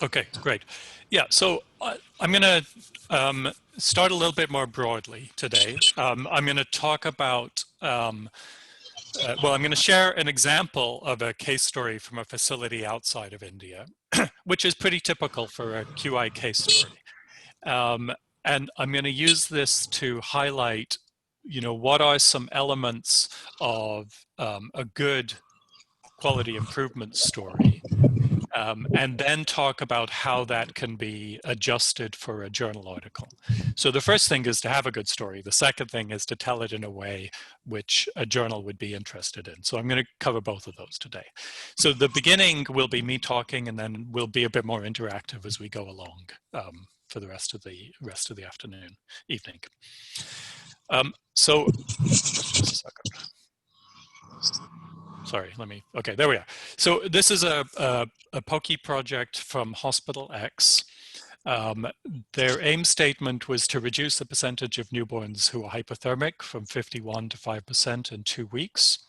Okay, great. Yeah, so I'm going to start a little bit more broadly today. I'm going to talk about, well, I'm going to share an example of a case story from a facility outside of India, which is pretty typical for a QI case story. And I'm going to use this to highlight, what are some elements of a good quality improvement story. And then talk about how that can be adjusted for a journal article. So the first thing is to have a good story. The second thing is to tell it in a way which a journal would be interested in. So I'm going to cover both of those today. So the beginning will be me talking, and then we'll be a bit more interactive as we go along for the rest of the evening. So just a second. Sorry, okay, there we are. So this is a POCI project from Hospital X. Their aim statement was to reduce the percentage of newborns who are hypothermic from 51 to 5% in 2 weeks.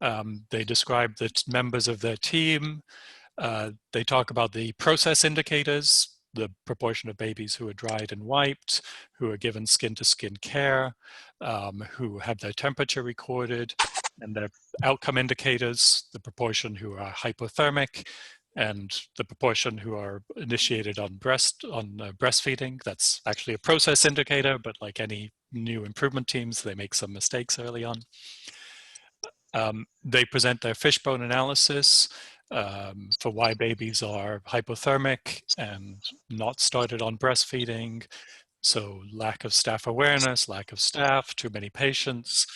They describe the members of their team. They talk about the process indicators, the proportion of babies who are dried and wiped, who are given skin-to-skin care, who have their temperature recorded, and their outcome indicators, the proportion who are hypothermic, and the proportion who are initiated on breastfeeding. That's actually a process indicator, but like any new improvement teams, they make some mistakes early on. They present their fishbone analysis for why babies are hypothermic and not started on breastfeeding. So lack of staff awareness, lack of staff, too many patients,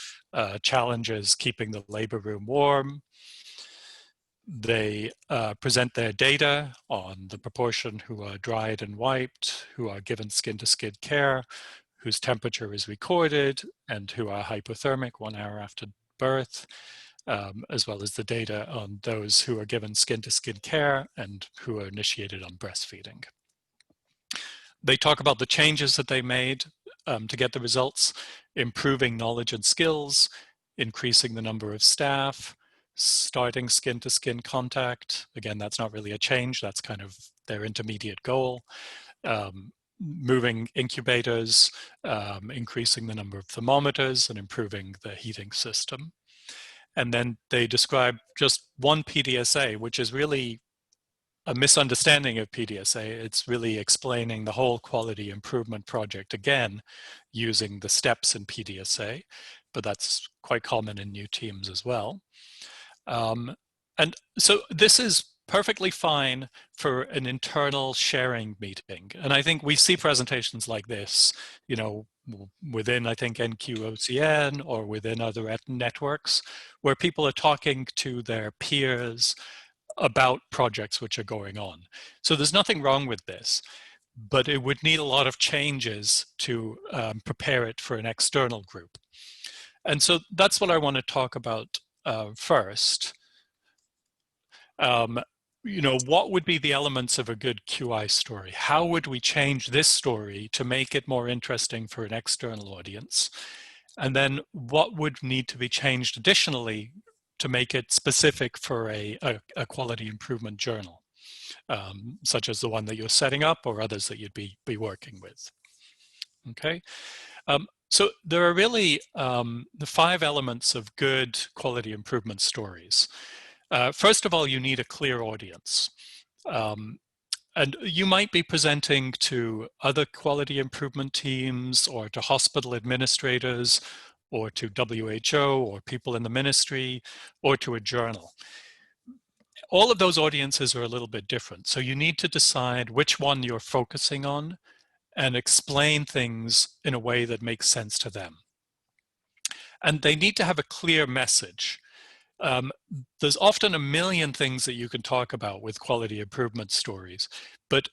challenges keeping the labor room warm. They present their data on the proportion who are dried and wiped, who are given skin-to-skin care, whose temperature is recorded, and who are hypothermic 1 hour after birth, as well as the data on those who are given skin-to-skin care and who are initiated on breastfeeding. They talk about the changes that they made to get the results, improving knowledge and skills, increasing the number of staff, starting skin-to-skin contact. Again, that's not really a change, that's kind of their intermediate goal. Moving incubators, increasing the number of thermometers, and improving the heating system. And then they describe just one PDSA, which is really a misunderstanding of PDSA. It's really explaining the whole quality improvement project again, using the steps in PDSA, but that's quite common in new teams as well. And so this is perfectly fine for an internal sharing meeting. And I think we see presentations like this, within, I think, NQOCN or within other networks, where people are talking to their peers about projects which are going on. So there's nothing wrong with this, but it would need a lot of changes to prepare it for an external group. And so that's what I want to talk about first. What would be the elements of a good QI story? How would we change this story to make it more interesting for an external audience? And then what would need to be changed additionally to make it specific for a quality improvement journal, such as the one that you're setting up or others that you'd be working with? Okay. So there are really the 5 elements of good quality improvement stories. First of all, you need a clear audience. And you might be presenting to other quality improvement teams or to hospital administrators or to WHO or people in the ministry or to a journal. All of those audiences are a little bit different. So you need to decide which one you're focusing on and explain things in a way that makes sense to them. And they need to have a clear message. There's often a million things that you can talk about with quality improvement stories, but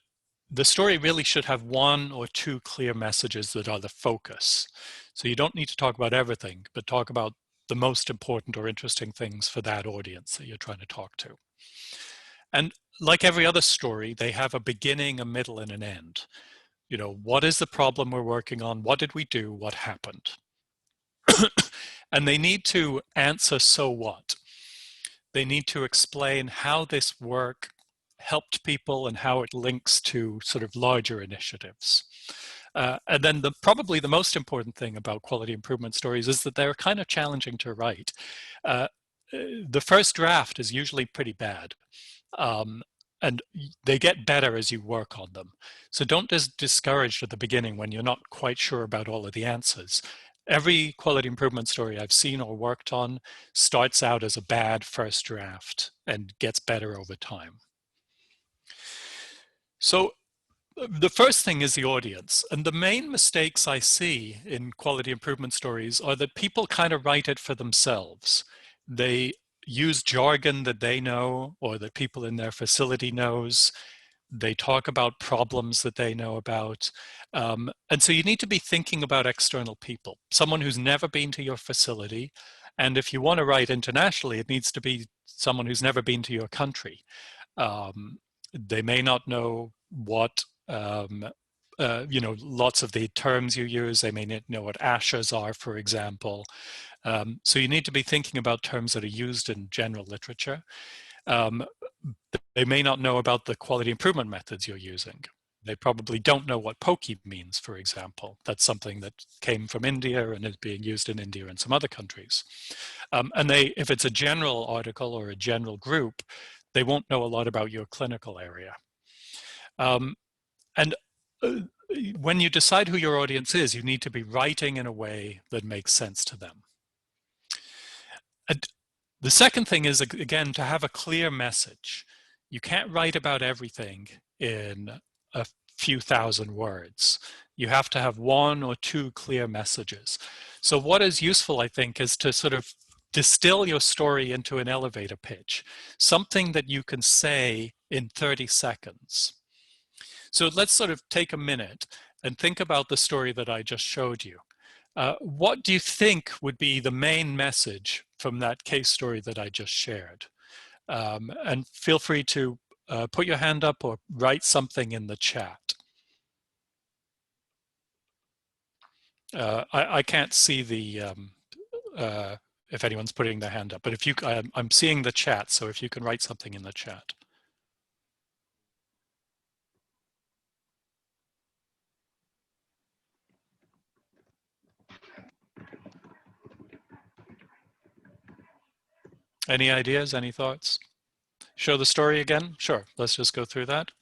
the story really should have 1 or 2 clear messages that are the focus. So you don't need to talk about everything, but talk about the most important or interesting things for that audience that you're trying to talk to. And like every other story, they have a beginning, a middle, and an end. What is the problem we're working on? What did we do? What happened? And they need to answer so what. They need to explain how this work helped people and how it links to sort of larger initiatives. And then probably the most important thing about quality improvement stories is that they're kind of challenging to write. The first draft is usually pretty bad. And they get better as you work on them. So don't just discouraged at the beginning when you're not quite sure about all of the answers. Every quality improvement story I've seen or worked on starts out as a bad first draft and gets better over time. So the first thing is the audience. And the main mistakes I see in quality improvement stories are that people kind of write it for themselves. They use jargon that they know or that people in their facility knows. They talk about problems that they know about. And so you need to be thinking about external people, someone who's never been to your facility. And if you want to write internationally, it needs to be someone who's never been to your country. They may not know what, lots of the terms you use. They may not know what ashes are, for example. So you need to be thinking about terms that are used in general literature. They may not know about the quality improvement methods you're using. They probably don't know what pokey means, for example. That's something that came from India and is being used in India and some other countries. And if it's a general article or a general group, they won't know a lot about your clinical area. When you decide who your audience is, you need to be writing in a way that makes sense to them. And the second thing is, again, to have a clear message. You can't write about everything in a few thousand words. You have to have one or two clear messages. So what is useful, I think, is to sort of distill your story into an elevator pitch, something that you can say in 30 seconds. So let's sort of take a minute and think about the story that I just showed you. What do you think would be the main message from that case story that I just shared? And feel free to put your hand up or write something in the chat. I can't see the if anyone's putting their hand up, but if you, I'm seeing the chat, so if you can write something in the chat. Any ideas, any thoughts? Show the story again? Sure, let's just go through that.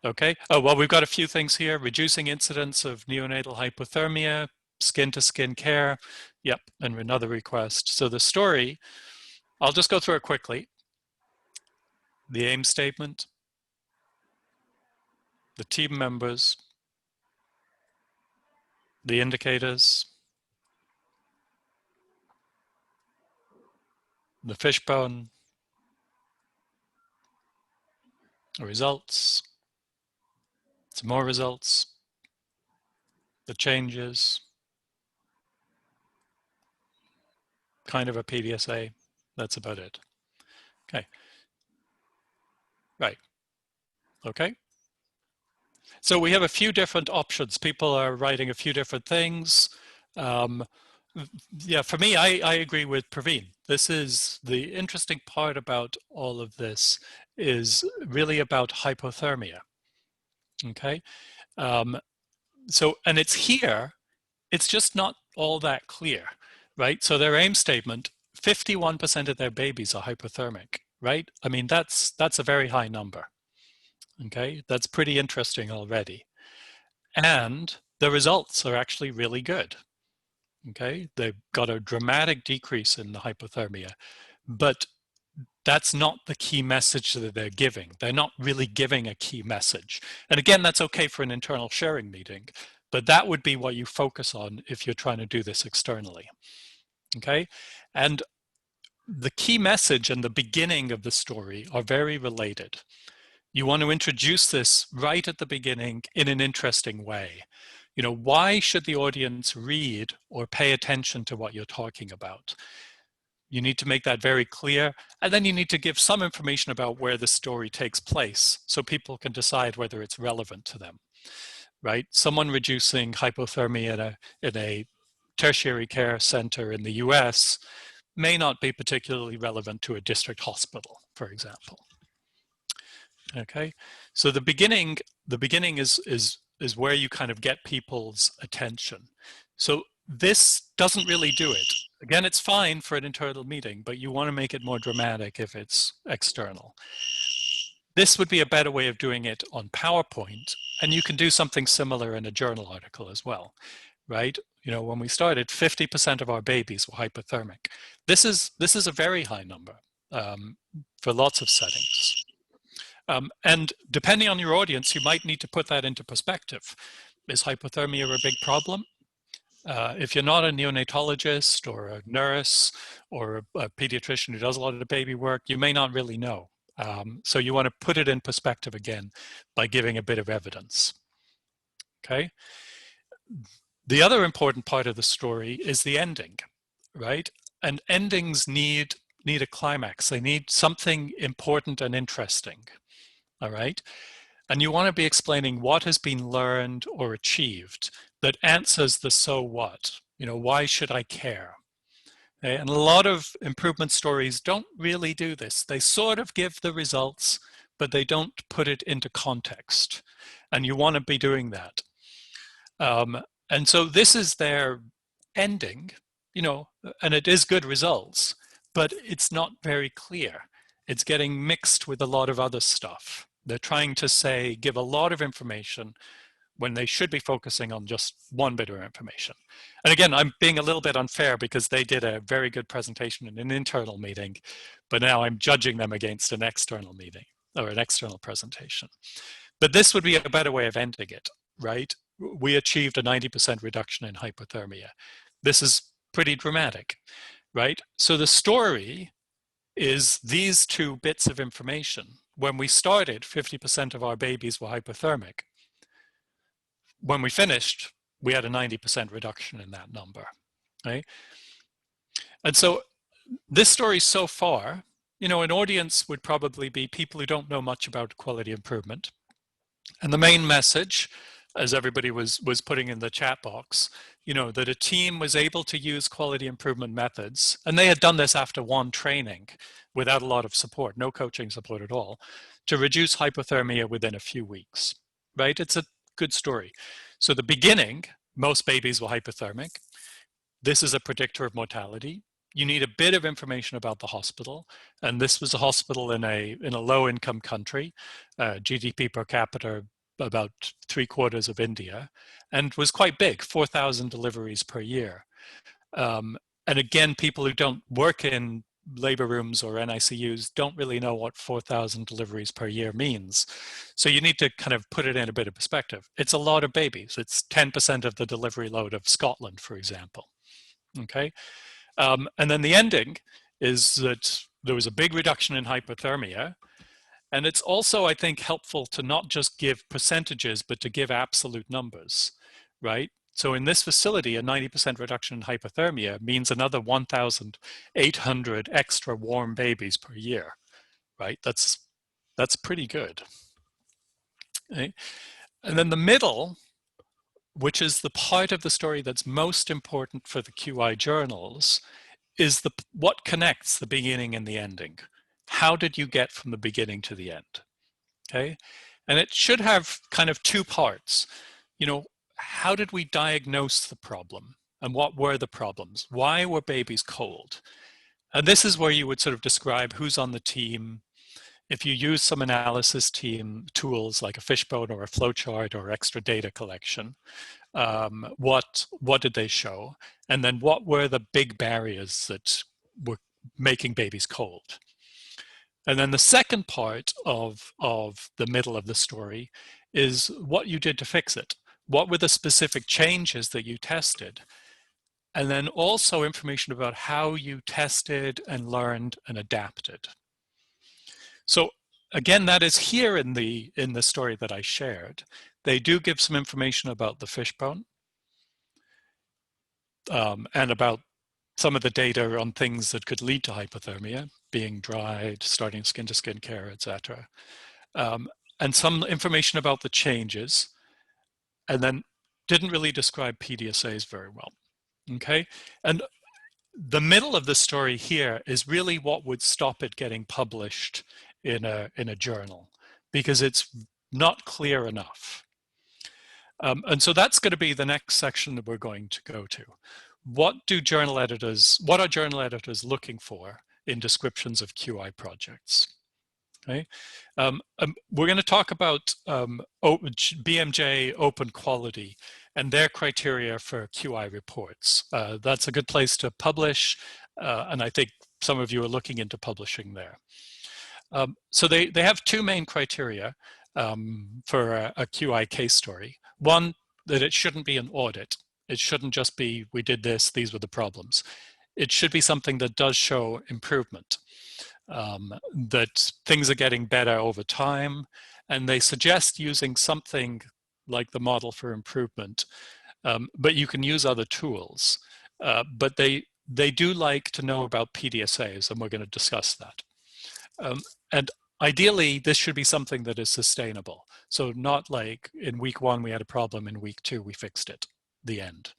Okay, oh, well, we've got a few things here. Reducing incidence of neonatal hypothermia, skin-to-skin care. Yep, and another request. So the story, I'll just go through it quickly. The aim statement, the team members, the indicators, the fishbone, the results, some more results, the changes, kind of a PDSA. That's about it. Okay. Right. Okay. So we have a few different options. People are writing a few different things. Yeah, for me, I agree with Praveen. This is the interesting part about all of this is really about hypothermia. Okay. And it's here, it's just not all that clear, right? So their aim statement, 51% of their babies are hypothermic, right? I mean, that's a very high number. Okay, that's pretty interesting already. And the results are actually really good. Okay, they've got a dramatic decrease in the hypothermia, but that's not the key message that they're giving. They're not really giving a key message. And again, that's okay for an internal sharing meeting, but that would be what you focus on if you're trying to do this externally. Okay, and the key message and the beginning of the story are very related. You want to introduce this right at the beginning in an interesting way. You know, why should the audience read or pay attention to what you're talking about? You need to make that very clear, and then you need to give some information about where the story takes place so people can decide whether it's relevant to them, right? Someone reducing hypothermia in a tertiary care center in the US may not be particularly relevant to a district hospital, for example. Okay, so the beginning is where you kind of get people's attention. So this doesn't really do it. Again, it's fine for an internal meeting, but you want to make it more dramatic if it's external. This would be a better way of doing it on PowerPoint, and you can do something similar in a journal article as well, right? You know, when we started, 50% of our babies were hypothermic. This is a very high number for lots of settings. And depending on your audience, you might need to put that into perspective. Is hypothermia a big problem? If you're not a neonatologist or a nurse or a pediatrician who does a lot of the baby work, you may not really know. So you want to put it in perspective again by giving a bit of evidence. Okay. The other important part of the story is the ending, right? And endings need a climax. They need something important and interesting. All right. And you want to be explaining what has been learned or achieved that answers the so what. You know, why should I care? Okay? And a lot of improvement stories don't really do this. They sort of give the results, but they don't put it into context. And you want to be doing that. And so this is their ending, you know, and it is good results, but it's not very clear. It's getting mixed with a lot of other stuff. They're trying to say, give a lot of information when they should be focusing on just one bit of information. And again, I'm being a little bit unfair because they did a very good presentation in an internal meeting, but now I'm judging them against an external meeting or an external presentation. But this would be a better way of ending it, right? We achieved a 90% reduction in hypothermia. This is pretty dramatic, right? So the story is these two bits of information. When we started, 50% of our babies were hypothermic. When we finished, we had a 90% reduction in that number, right? And so this story so far, you know, an audience would probably be people who don't know much about quality improvement. And the main message, as everybody was putting in the chat box, you know, that a team was able to use quality improvement methods, and they had done this after one training without a lot of support, no coaching support at all, to reduce hypothermia within a few weeks, right? It's a good story. So the beginning, most babies were hypothermic. This is a predictor of mortality. You need a bit of information about the hospital, and this was a hospital in a low-income country, GDP per capita about 3/4 of India, and was quite big, 4,000 deliveries per year. And again, people who don't work in labor rooms or NICUs don't really know what 4,000 deliveries per year means. So you need to kind of put it in a bit of perspective. It's a lot of babies. It's 10% of the delivery load of Scotland, for example. Okay. And then the ending is that there was a big reduction in hypothermia. And it's also, I think, helpful to not just give percentages, but to give absolute numbers, right? So in this facility, a 90% reduction in hypothermia means another 1,800 extra warm babies per year, right? That's pretty good. Okay? And then the middle, which is the part of the story that's most important for the QI journals, is what connects the beginning and the ending. How did you get from the beginning to the end? Okay, and it should have kind of two parts. You know, how did we diagnose the problem, and what were the problems? Why were babies cold? And this is where you would sort of describe who's on the team. If you use some analysis team tools like a fishbone or a flowchart or extra data collection, what did they show? And then what were the big barriers that were making babies cold? And then the second part of the middle of the story is what you did to fix it. What were the specific changes that you tested? And then also information about how you tested and learned and adapted. So again, that is here in the story that I shared. They do give some information about the fishbone and about some of the data on things that could lead to hypothermia, being dried, starting skin-to-skin care, etc. And some information about the changes, and then didn't really describe PDSAs very well. Okay, and the middle of the story here is really what would stop it getting published in a journal. because it's not clear enough. And so that's going to be the next section that we're going to go to. What are journal editors looking for in descriptions of QI projects? Okay. We're going to talk about BMJ open quality and their criteria for QI reports. That's a good place to publish, and I think some of you are looking into publishing there. So they have two main criteria for a QI case story. One, that it shouldn't be an audit. It shouldn't just be, we did this, these were the problems. It should be something that does show improvement, that things are getting better over time, and they suggest using something like the model for improvement, but you can use other tools. But they do like to know about PDSAs, and we're going to discuss that. And ideally, this should be something that is sustainable. So not like in week 1, we had a problem, in week 2, we fixed it, the end.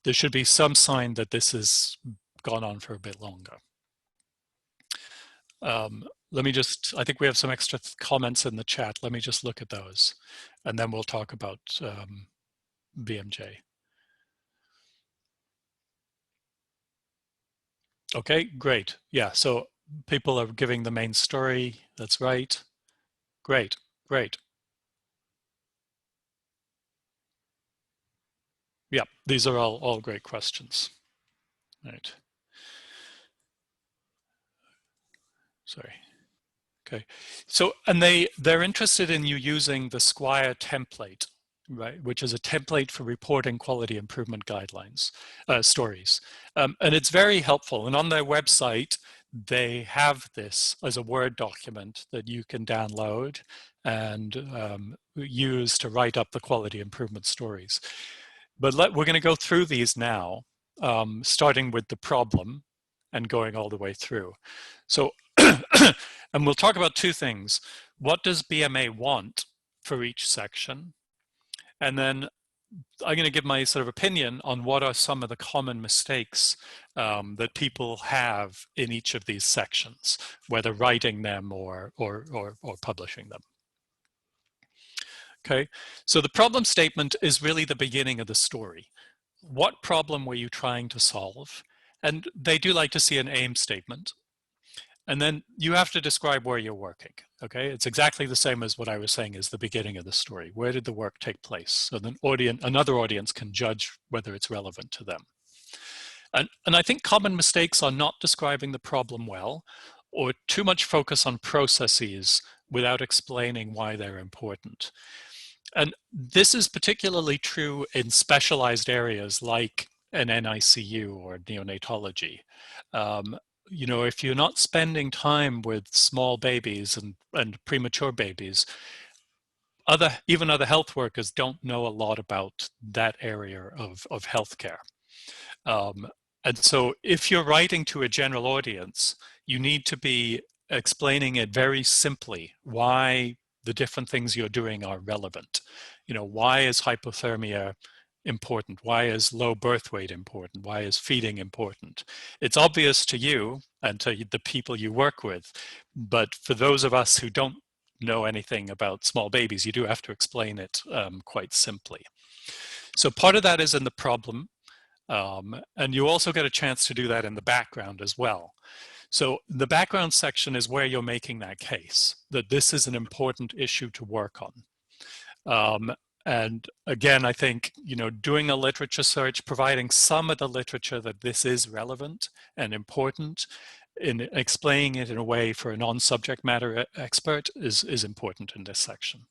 There should be some sign that this has gone on for a bit longer. Let me just, I think we have some extra comments in the chat. Let me just look at those, and then we'll talk about BMJ. Okay, great. Yeah, so people are giving the main story. That's right. Great, great. Yeah, these are all great questions. Right. Sorry. Okay. So, and they're interested in you using the SQUIRE template, right, which is a template for reporting quality improvement guidelines, stories. And it's very helpful. And on their website, they have this as a Word document that you can download and use to write up the quality improvement stories. But we're going to go through these now, starting with the problem and going all the way through. So, and we'll talk about two things. What does BMA want for each section? And then I'm going to give my sort of opinion on what are some of the common mistakes that people have in each of these sections, whether writing them or publishing them. Okay, so the problem statement is really the beginning of the story. What problem were you trying to solve? And they do like to see an aim statement. And then you have to describe where you're working, okay? It's exactly the same as what I was saying is the beginning of the story. Where did the work take place? So then another audience can judge whether it's relevant to them. And I think common mistakes are not describing the problem well, or too much focus on processes without explaining why they're important. And this is particularly true in specialized areas like an NICU or neonatology. You know, if you're not spending time with small babies and premature babies, even other health workers don't know a lot about that area of healthcare. And so if you're writing to a general audience, you need to be explaining it very simply why the different things you're doing are relevant. You know, why is hypothermia important? Why is low birth weight important? Why is feeding important? It's obvious to you and to the people you work with, but for those of us who don't know anything about small babies, you do have to explain it quite simply. So part of that is in the problem, and you also get a chance to do that in the background as well. So the background section is where you're making that case, that this is an important issue to work on. And again, I think, you know, doing a literature search, providing some of the literature that this is relevant and important, in explaining it in a way for a non-subject matter expert is important in this section.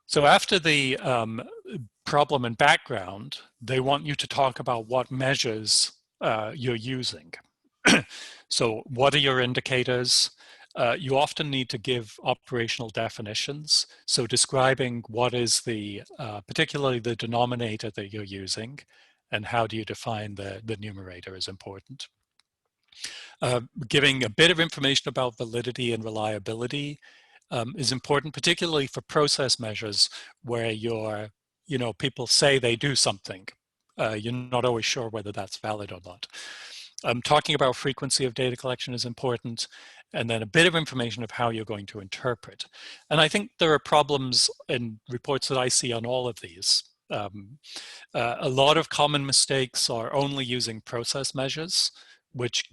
So after the problem and background, they want you to talk about what measures you're using. So what are your indicators? You often need to give operational definitions. So describing what is the, particularly the denominator that you're using, and how do you define the numerator is important. Giving a bit of information about validity and reliability is important, particularly for process measures where you're, you know, people say they do something. You're not always sure whether that's valid or not. Talking about frequency of data collection is important, and then a bit of information of how you're going to interpret. And I think there are problems in reports that I see on all of these. A lot of common mistakes are only using process measures, which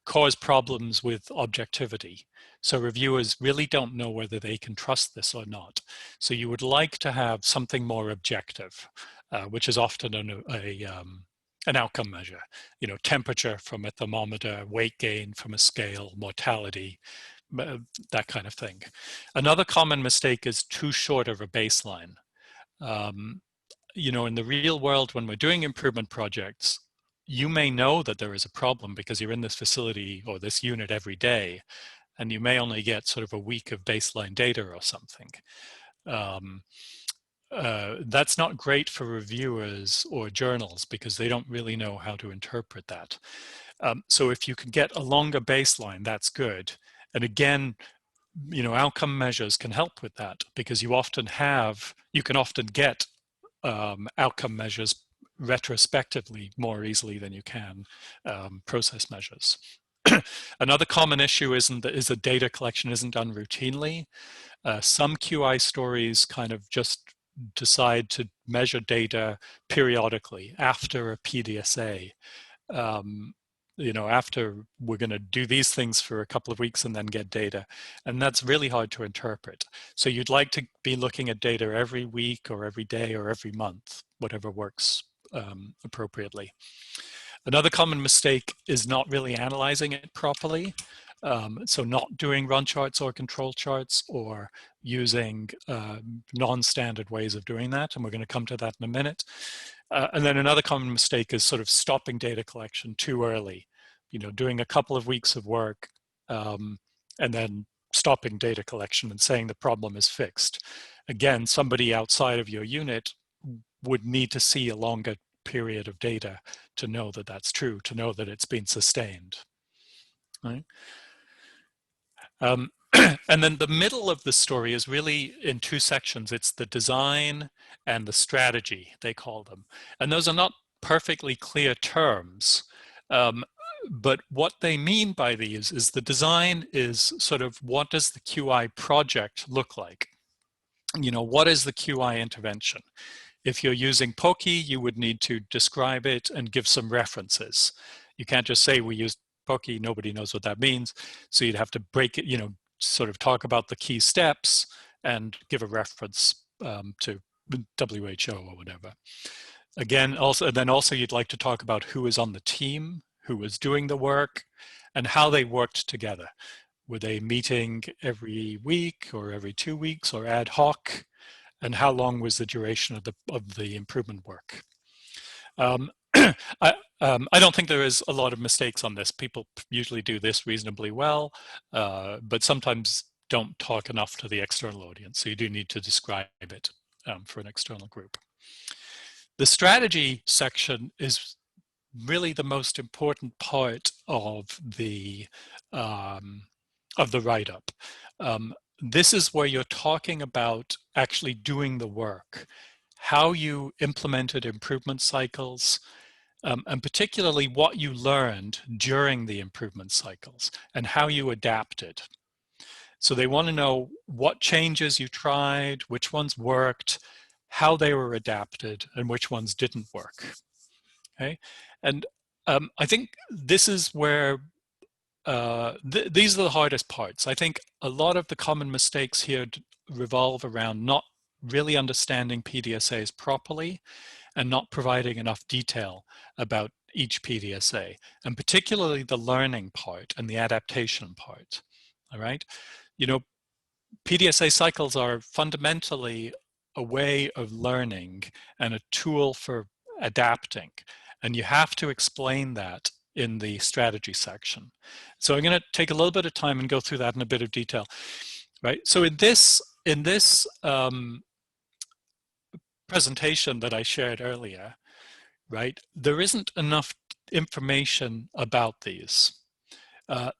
cause problems with objectivity. So reviewers really don't know whether they can trust this or not. So you would like to have something more objective, which is often an outcome measure. You know, temperature from a thermometer, weight gain from a scale, mortality, that kind of thing. Another common mistake is too short of a baseline. You know, in the real world, when we're doing improvement projects, you may know that there is a problem because you're in this facility or this unit every day, and you may only get sort of a week of baseline data or something. That's not great for reviewers or journals because they don't really know how to interpret that. So if you can get a longer baseline, that's good. And again, you know, outcome measures can help with that because you can often get outcome measures retrospectively more easily than you can process measures. Another common issue is that data collection isn't done routinely. Some QI stories kind of just decide to measure data periodically after a PDSA. You know, after we're going to do these things for a couple of weeks and then get data. And that's really hard to interpret. So you'd like to be looking at data every week or every day or every month, whatever works appropriately. Another common mistake is not really analyzing it properly. So not doing run charts or control charts or using non-standard ways of doing that. And we're going to come to that in a minute. And then another common mistake is sort of stopping data collection too early, you know, doing a couple of weeks of work and then stopping data collection and saying the problem is fixed. Again, somebody outside of your unit would need to see a longer period of data to know that that's true, to know that it's been sustained. Right? And then the middle of the story is really in two sections. It's the design and the strategy, they call them. And those are not perfectly clear terms. But what they mean by these is the design is sort of what does the QI project look like? You know, what is the QI intervention? If you're using POCI, you would need to describe it and give some references. You can't just say we used POCI, nobody knows what that means. So you'd have to break it, you know, sort of talk about the key steps and give a reference to WHO or whatever. Again, also you'd like to talk about who is on the team, who was doing the work, and how they worked together. Were they meeting every week or every 2 weeks or ad hoc? And how long was the duration of the improvement work? I don't think there is a lot of mistakes on this. People usually do this reasonably well, but sometimes don't talk enough to the external audience. So you do need to describe it for an external group. The strategy section is really the most important part of the write-up. This is where you're talking about actually doing the work, how you implemented improvement cycles, and particularly what you learned during the improvement cycles and how you adapted. So they want to know what changes you tried, which ones worked, how they were adapted, and which ones didn't work. Okay, and I think this is where these are the hardest parts. I think a lot of the common mistakes here revolve around not really understanding PDSAs properly and not providing enough detail about each PDSA, and particularly the learning part and the adaptation part. All right, you know, PDSA cycles are fundamentally a way of learning and a tool for adapting, and you have to explain that in the strategy section. So I'm going to take a little bit of time and go through that in a bit of detail, right? So in this presentation that I shared earlier, right, there isn't enough information about these.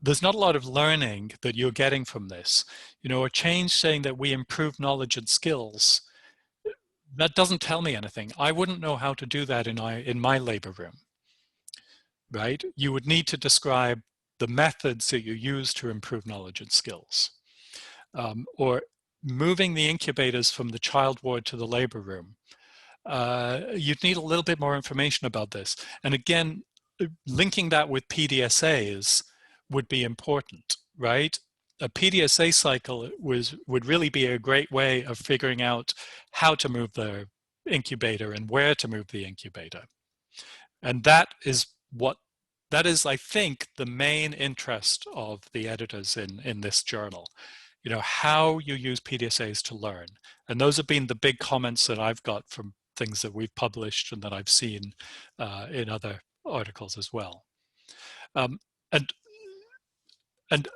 There's not a lot of learning that you're getting from this. You know, a change saying that we improve knowledge and skills, that doesn't tell me anything. I wouldn't know how to do that in my labor room. right? You would need to describe the methods that you use to improve knowledge and skills. Or moving the incubators from the child ward to the labor room. You'd need a little bit more information about this. And again, linking that with PDSAs would be important, right? A PDSA cycle would really be a great way of figuring out how to move the incubator and where to move the incubator. And that is, I think, the main interest of the editors in this journal. You know, how you use PDSAs to learn. And those have been the big comments that I've got from things that we've published and that I've seen in other articles as well. And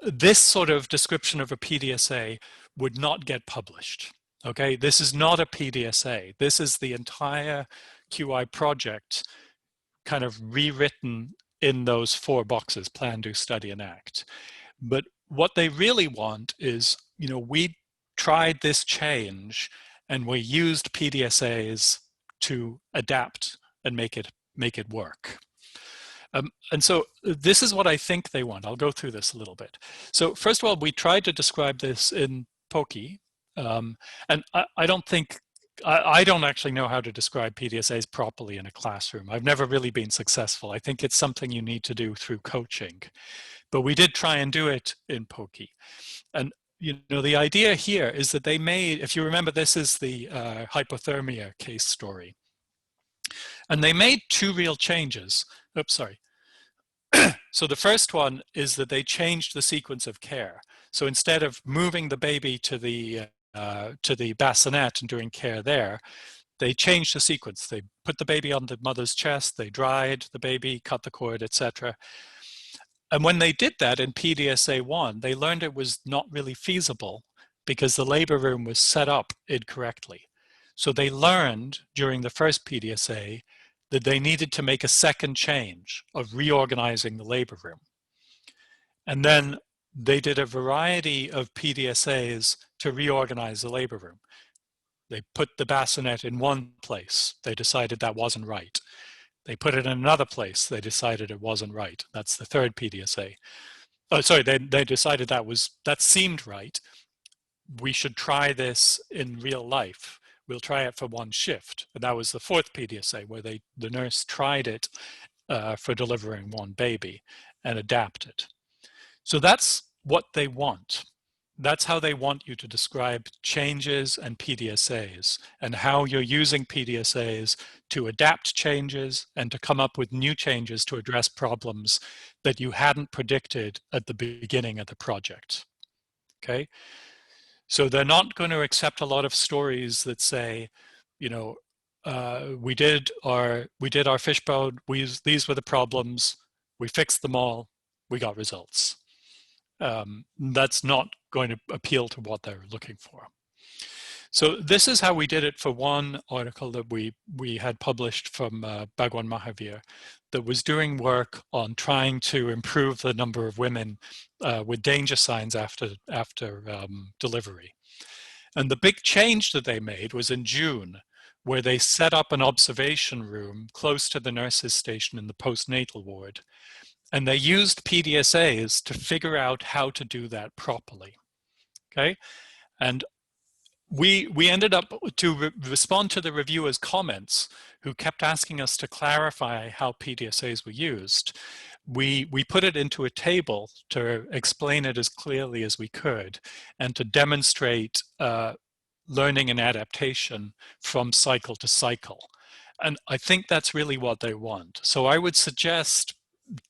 this sort of description of a PDSA would not get published. Okay, this is not a PDSA. This is the entire QI project kind of rewritten in those 4 boxes: plan, do, study, and act. But what they really want is, you know, we tried this change and we used PDSAs to adapt and make it work. And so this is what I think they want. I'll go through this a little bit. So first of all, we tried to describe this in POCI, and I don't think, I don't actually know how to describe PDSAs properly in a classroom. I've never really been successful. I think it's something you need to do through coaching. But we did try and do it in POCI. And you know, the idea here is that they made, if you remember, this is the hypothermia case story. And they made 2 real changes. Oops, sorry. So the first one is that they changed the sequence of care. So instead of moving the baby to the bassinet and doing care there, they changed the sequence. They put the baby on the mother's chest, they dried the baby, cut the cord, etc. And when they did that in PDSA 1, they learned it was not really feasible because the labor room was set up incorrectly. So they learned during the first PDSA that they needed to make a second change of reorganizing the labor room. And then they did a variety of PDSAs to reorganize the labor room. They put the bassinet in one place. They decided that wasn't right. They put it in another place. They decided it wasn't right. That's the third PDSA. Oh, sorry, they decided that seemed right. We should try this in real life. We'll try it for 1 shift. And that was the 4th PDSA, where the nurse tried it for delivering 1 baby and adapted. So that's what they want. That's how they want you to describe changes and PDSAs, and how you're using PDSAs to adapt changes and to come up with new changes to address problems that you hadn't predicted at the beginning of the project. Okay? So they're not going to accept a lot of stories that say, you know, we did our fishbone, these were the problems, we fixed them all, we got results. That's not going to appeal to what they're looking for. So this is how we did it for one article that we had published from Bhagwan Mahavir that was doing work on trying to improve the number of women with danger signs after delivery. And the big change that they made was in June, where they set up an observation room close to the nurses' station in the postnatal ward. And they used PDSAs to figure out how to do that properly. Okay, and we ended up to respond to the reviewers' comments, who kept asking us to clarify how PDSAs were used. We put it into a table to explain it as clearly as we could and to demonstrate learning and adaptation from cycle to cycle. And I think that's really what they want. So I would suggest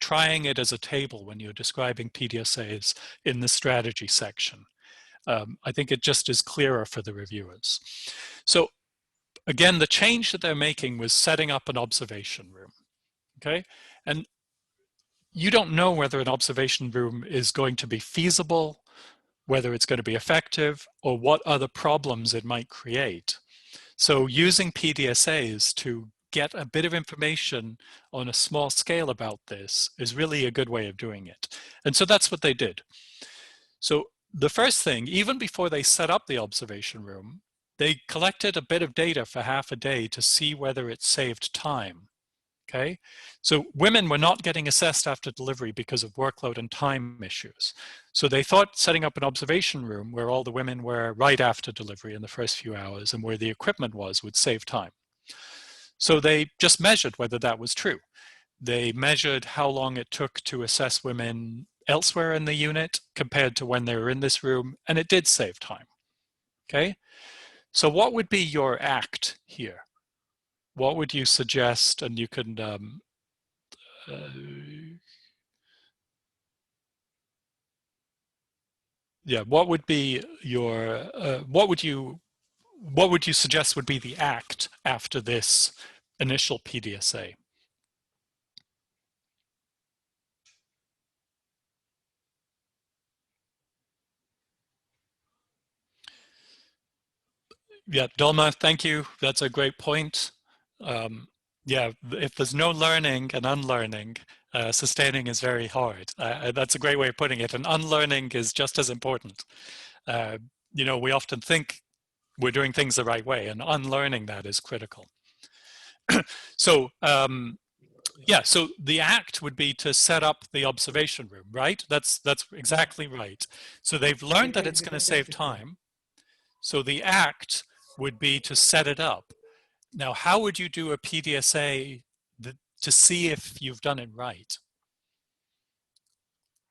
trying it as a table when you're describing PDSAs in the strategy section. I think it just is clearer for the reviewers. So again, the change that they're making was setting up an observation room, okay? And you don't know whether an observation room is going to be feasible, whether it's going to be effective, or what other problems it might create. So using PDSAs to get a bit of information on a small scale about this is really a good way of doing it. And so that's what they did. So the first thing, even before they set up the observation room, they collected a bit of data for half a day to see whether it saved time. Okay, so women were not getting assessed after delivery because of workload and time issues. So they thought setting up an observation room where all the women were right after delivery in the first few hours and where the equipment was would save time. So they just measured whether that was true. They measured how long it took to assess women elsewhere in the unit compared to when they were in this room, and it did save time. Okay, so what would be your act here? What would you suggest? And you can yeah, what would be your what would you suggest would be the act after this initial PDSA? Yeah, Dolma, thank you. That's a great point. Yeah, if there's no learning and unlearning, sustaining is very hard. That's a great way of putting it. And unlearning is just as important. You know, we often think we're doing things the right way, and unlearning that is critical. So, yeah, so the act would be to set up the observation room, right? That's exactly right. So they've learned that it's going to save time. So the act would be to set it up. Now, how would you do a PDSA to see if you've done it right?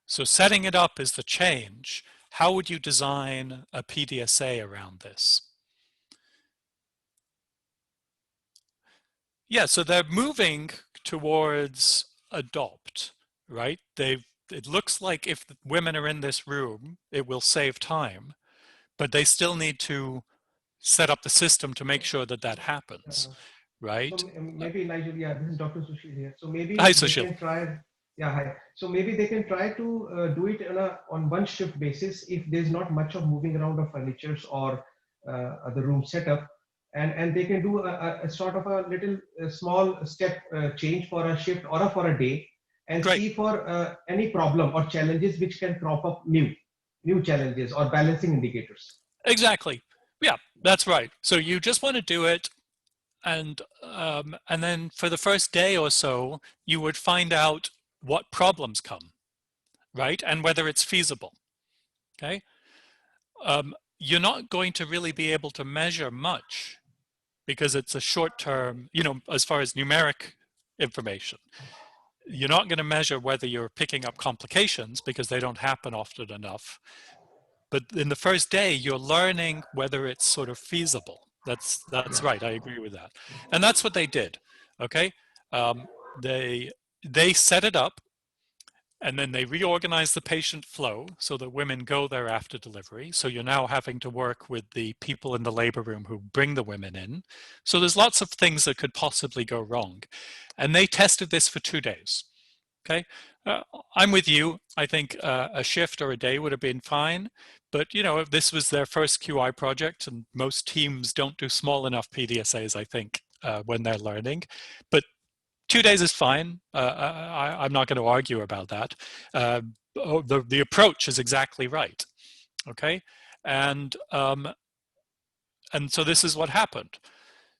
So setting it up is the change. How would you design a PDSA around this? Yeah, so they're moving towards adopt, right? It looks like if women are in this room, it will save time, but they still need to set up the system to make sure that that happens, right? So maybe Nigel, yeah, this is Dr. Sushil here. So Hi, maybe they Sushil. can try, yeah, hi. So maybe they can try to do it on one shift basis if there's not much of moving around of furnitures or the room setup, and they can do a sort of a little small step change for a shift or for a day, and Great. see for any problem or challenges which can crop up new challenges or balancing indicators. Exactly. Yeah, that's right. So you just want to do it, and then for the first day or so, you would find out what problems come, right, and whether it's feasible. Okay. You're not going to really be able to measure much because it's a short term, you know, as far as numeric information. You're not going to measure whether you're picking up complications because they don't happen often enough. But in the first day, you're learning whether it's sort of feasible. That's right. I agree with that, and that's what they did. Okay, they set it up, and then they reorganize the patient flow so that women go there after delivery. So you're now having to work with the people in the labor room who bring the women in. So there's lots of things that could possibly go wrong, and they tested this for 2 days. Okay, I'm with you. I think a shift or a day would have been fine. But, you know, if this was their first QI project, and most teams don't do small enough PDSAs, I think, when they're learning. But 2 days is fine. I'm not going to argue about that. The approach is exactly right. Okay, and so this is what happened.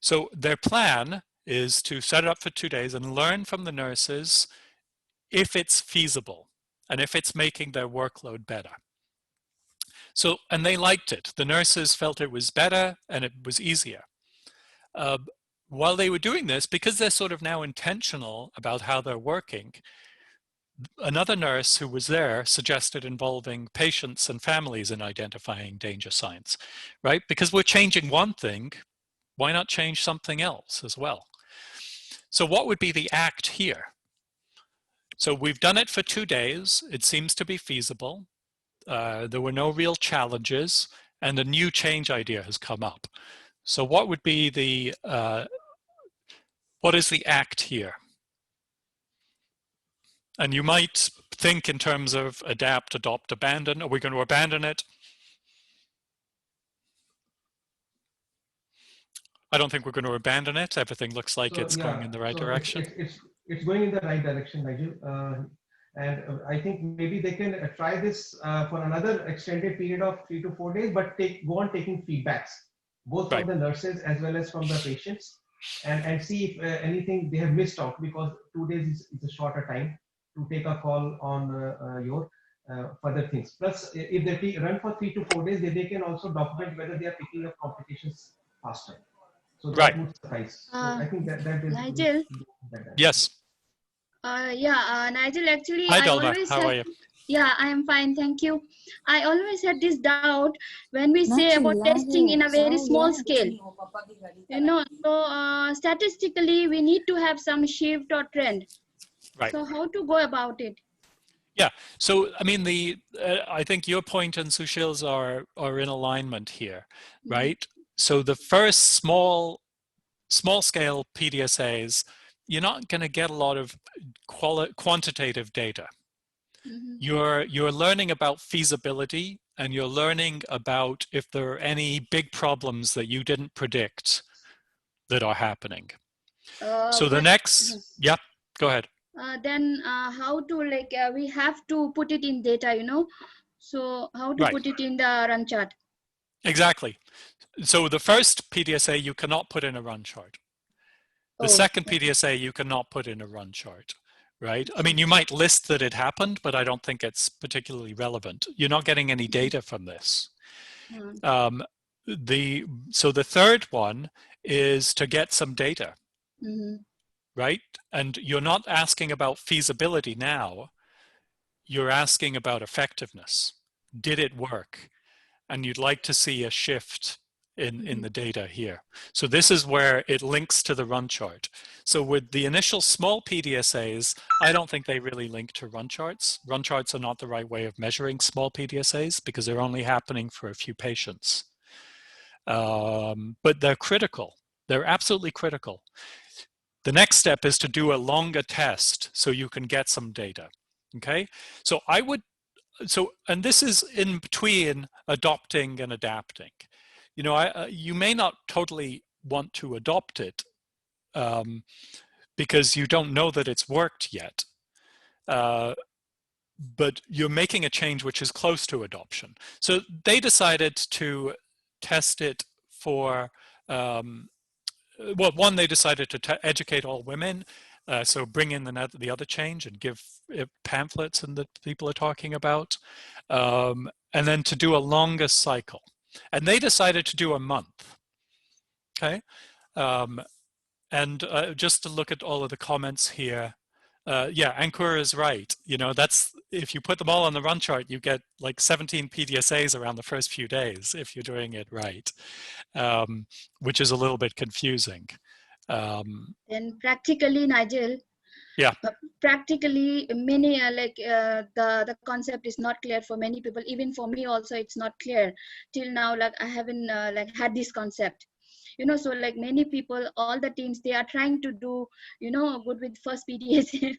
So their plan is to set it up for 2 days and learn from the nurses if it's feasible and if it's making their workload better. So, and they liked it. The nurses felt it was better and it was easier. While they were doing this, because they're sort of now intentional about how they're working, another nurse who was there suggested involving patients and families in identifying danger signs, right? Because we're changing one thing, why not change something else as well? So what would be the act here? So we've done it for 2 days. It seems to be feasible. There were no real challenges, and a new change idea has come up. So what would be the, what is the act here? And you might think in terms of adapt, adopt, abandon. Are we going to abandon it? I don't think we're going to abandon it. Everything looks like So it's going in yeah, the right so direction. it's going in the right direction, Nigel. And I think maybe they can try this for another extended period of 3 to 4 days, but go on taking feedbacks both Right. from the nurses as well as from the patients, and see if anything they have missed out, because 2 days is a shorter time to take a call on your further things. Plus, if they run for 3 to 4 days, they can also document whether they are picking up complications faster. So Right. that would suffice. So I think that is Nigel. better. Yes. Nigel, actually, Hi, I Dolma. always How had, are you? yeah, I am fine, thank you. I always had this doubt when we say about testing in a very small scale. So statistically, we need to have some shift or trend. Right. So how to go about it? Yeah. So, I mean, I think your point and Sushil's are in alignment here, right? So the first small scale PDSAs, you're not going to get a lot of quantitative data. You're learning about feasibility, and you're learning about if there are any big problems that you didn't predict that are happening. So the next, yeah, go ahead. Then how to we have to put it in data, So how to put it in the run chart? Exactly. So the first PDSA you cannot put in a run chart. The second PDSA you cannot put in a run chart, right? I mean, you might list that it happened, but I don't think it's particularly relevant. You're not getting any data from this. So the third one is to get some data, right? And you're not asking about feasibility now. You're asking about effectiveness. Did it work? And you'd like to see a shift in the data here. So this is where it links to the run chart. So with the initial small PDSAs, I don't think they really link to run charts. Run charts are not the right way of measuring small PDSAs because they're only happening for a few patients. But they're critical. They're absolutely critical. The next step is to do a longer test so you can get some data. Okay, so and this is in between adopting and adapting. You may not totally want to adopt it because you don't know that it's worked yet. But you're making a change which is close to adoption. So they decided to test it for, well, one, they decided to educate all women. So bring in the other change and give pamphlets and that people are talking about. And then to do a longer cycle. And they decided to do a month. Okay. Just to look at all of the comments here, yeah, NQOCN is right. That's, if you put them all on the run chart, you get like 17 PDSAs around the first few days if you're doing it right, which is a little bit confusing. And practically, Nigel, yeah, practically many the concept is not clear for many people. Even for me also, it's not clear till now. I haven't had this concept. So many people, all the teams, they are trying to do, good with first PDSA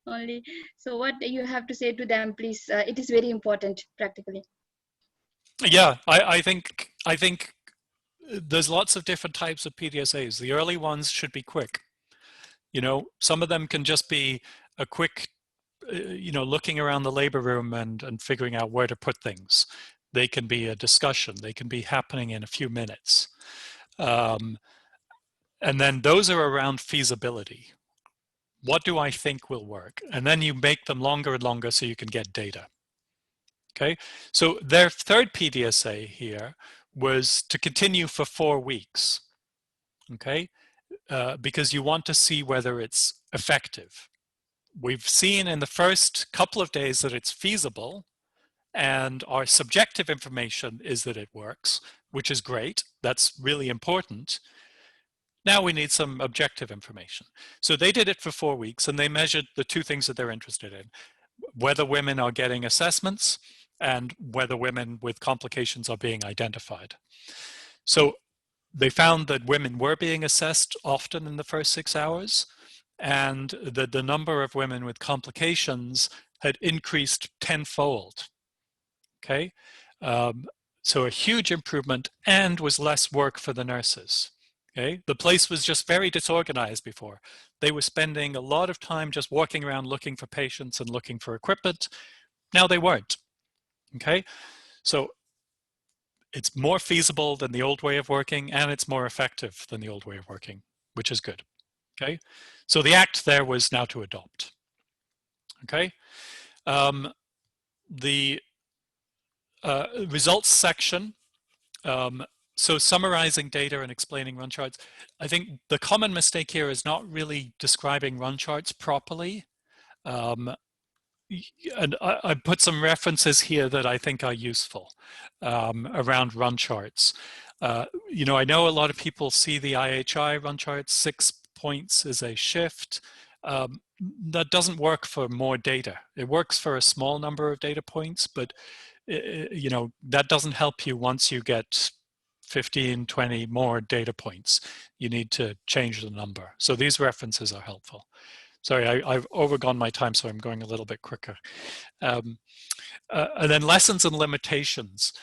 only. So what you have to say to them, please? It is very important practically. Yeah, I think there's lots of different types of PDSAs. The early ones should be quick. Some of them can just be a quick, looking around the labor room and figuring out where to put things. They can be a discussion. They can be happening in a few minutes. And then those are around feasibility. What do I think will work? And then you make them longer and longer so you can get data. Okay, so their third PDSA here was to continue for 4 weeks. Okay, because you want to see whether it's effective. We've seen in the first couple of days that it's feasible, and our subjective information is that it works, which is great. That's really important. Now we need some objective information. So they did it for 4 weeks, and they measured the two things that they're interested in: whether women are getting assessments and whether women with complications are being identified. So they found that women were being assessed often in the first 6 hours, and that the number of women with complications had increased tenfold. Okay, so a huge improvement, and was less work for the nurses. Okay, the place was just very disorganized before. They were spending a lot of time just walking around looking for patients and looking for equipment. Now they weren't. Okay, so it's more feasible than the old way of working, and it's more effective than the old way of working. which is good. Okay, so the act there was now to adopt. Okay, the results section. So summarizing data and explaining run charts. I think the common mistake here is not really describing run charts properly. And I put some references here that I think are useful around run charts. You know, I know a lot of people see the IHI run charts, 6 points is a shift. That doesn't work for more data. It works for a small number of data points, but you know, that doesn't help you once you get 15, 20 more data points. You need to change the number. So these references are helpful. Sorry, I've overgone my time, so I'm going a little bit quicker. And then lessons and limitations.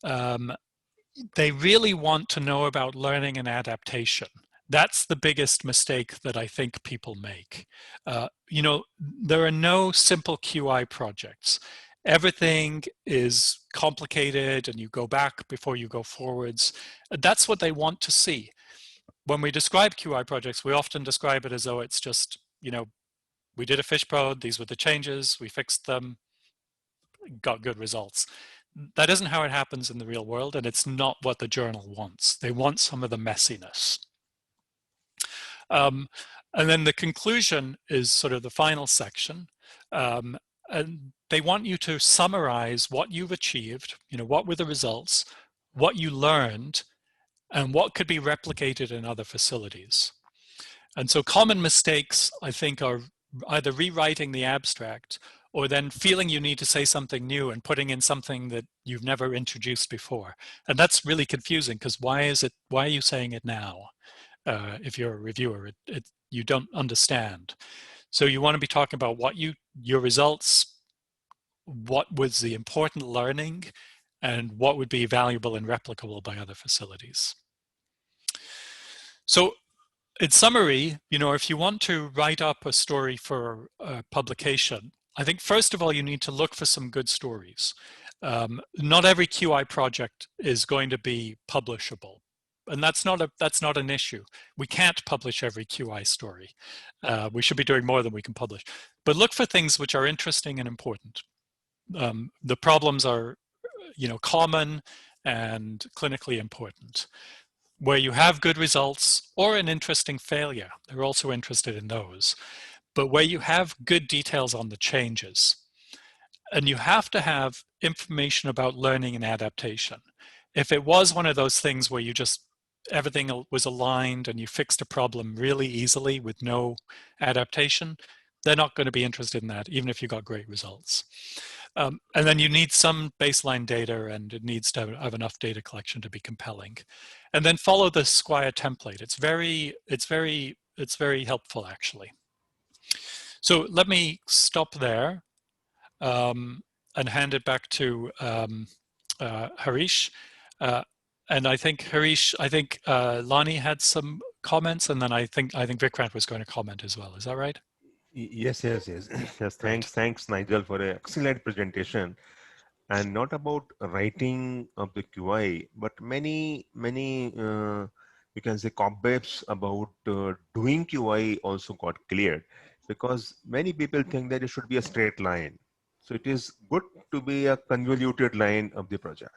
They really want to know about learning and adaptation. That's the biggest mistake that I think people make. You know, there are no simple QI projects. Everything is complicated and you go back before you go forwards. That's what they want to see. When we describe QI projects, we often describe it as though it's just, you know, we did a fish prod, these were the changes, we fixed them, got good results. That isn't how it happens in the real world, and it's not what the journal wants. They want some of the messiness. And then the conclusion is sort of the final section. And they want you to summarize what you've achieved, you know, what were the results, what you learned, and what could be replicated in other facilities. And so common mistakes, I think, are either rewriting the abstract or then feeling you need to say something new and putting in something that you've never introduced before. And that's really confusing, because why are you saying it now? If you're a reviewer, you don't understand. So you want to be talking about your results, what was the important learning, and what would be valuable and replicable by other facilities. So in summary, you know, if you want to write up a story for publication, I think first of all, you need to look for some good stories. Not every QI project is going to be publishable. And that's not an issue. We can't publish every QI story. We should be doing more than we can publish. But look for things which are interesting and important. The problems are, you know, common and clinically important. Where you have good results or an interesting failure, they're also interested in those. But where you have good details on the changes, and you have to have information about learning and adaptation. If it was one of those things where you just, everything was aligned and you fixed a problem really easily with no adaptation, they're not going to be interested in that, even if you got great results. And then you need some baseline data, and it needs to have enough data collection to be compelling. And then follow the SQUIRE template. It's very helpful, actually. So let me stop there and hand it back to Harish. And I think Harish, Lonnie had some comments, and then I think Vikrant was going to comment as well. Is that right? Yes. Yes, thanks, Nigel, for an excellent presentation. And not about writing of the QI, but many you can say cobwebs about doing QI also got cleared, because many people think that it should be a straight line. So it is good to be a convoluted line of the project.